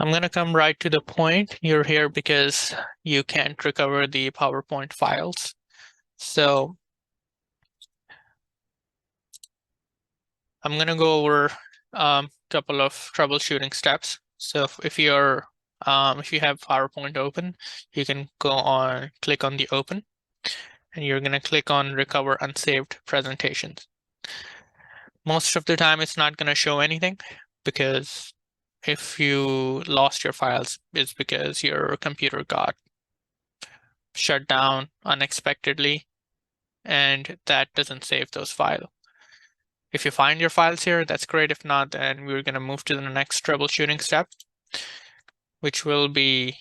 I'm going to come right to the point. You're here because you can't recover the PowerPoint files. So I'm going to go over a couple of troubleshooting steps. So if you have PowerPoint open, you can click on the open, and you're going to click on recover unsaved presentations. Most of the time, it's not going to show anything, because if you lost your files, it's because your computer got shut down unexpectedly, and that doesn't save those files. If you find your files here, that's great. If not, then we're going to move to the next troubleshooting step, which will be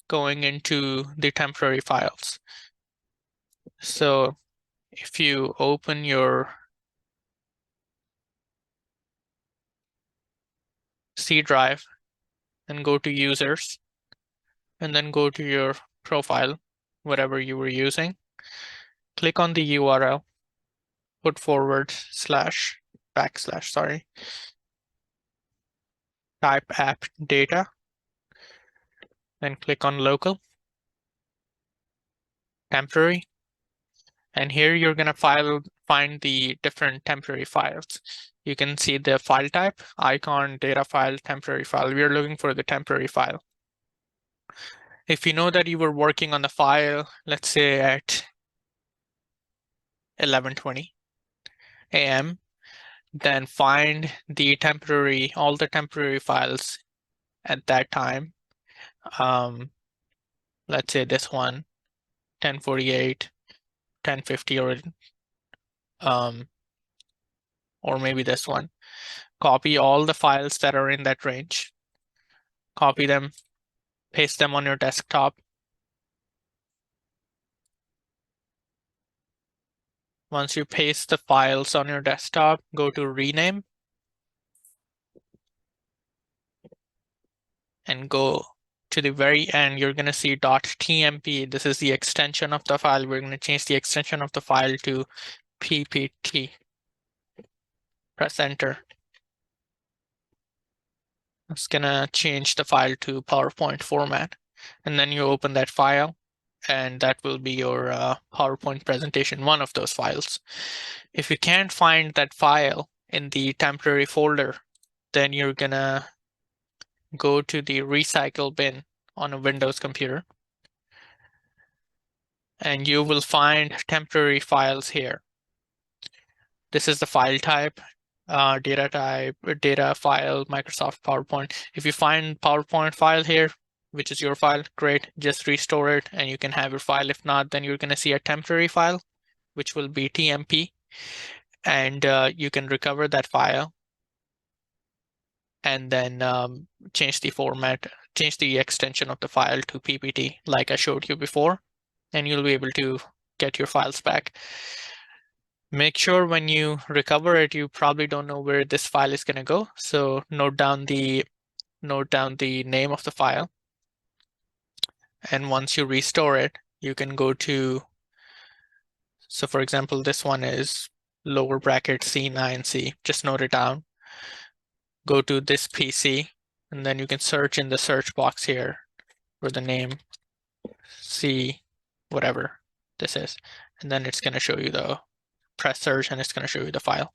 going into the temporary files. So if you open your C drive and go to users, and then go to your profile, whatever you were using, click on the URL, put // type app data, then click on local, temporary, and here you're going to find the different temporary files. You can see the file type, icon, data file, temporary file. We are looking for the temporary file. If you know that you were working on the file, let's say at 11:20 a.m., then find all the temporary files at that time. Let's say this one, 10:48, 10:50, or maybe this one. Copy all the files that are in that range. Copy them, paste them on your desktop. Once you paste the files on your desktop, go to rename and go to the very end. You're going to see .tmp. This is the extension of the file. We're going to change the extension of the file to ppt. Press enter. It's going to change the file to PowerPoint format. And then you open that file, and that will be your PowerPoint presentation, one of those files. If you can't find that file in the temporary folder, then you're going to go to the recycle bin on a Windows computer, and you will find temporary files here. This is the file type, data type, data file, Microsoft PowerPoint. If you find PowerPoint file here, which is your file, great, just restore it and you can have your file. If not, then you're going to see a temporary file, which will be TMP, and you can recover that file and then change the format, change the extension of the file to PPT like I showed you before, and you'll be able to get your files back. Make sure when you recover it, you probably don't know where this file is going to go. So note down the name of the file. And once you restore it, you can go to, so for example, this one is lower bracket C9C. Just note it down. Go to this PC, and then you can search in the search box here for the name C, whatever this is. And then it's going to show you press search, and it's going to show you the file.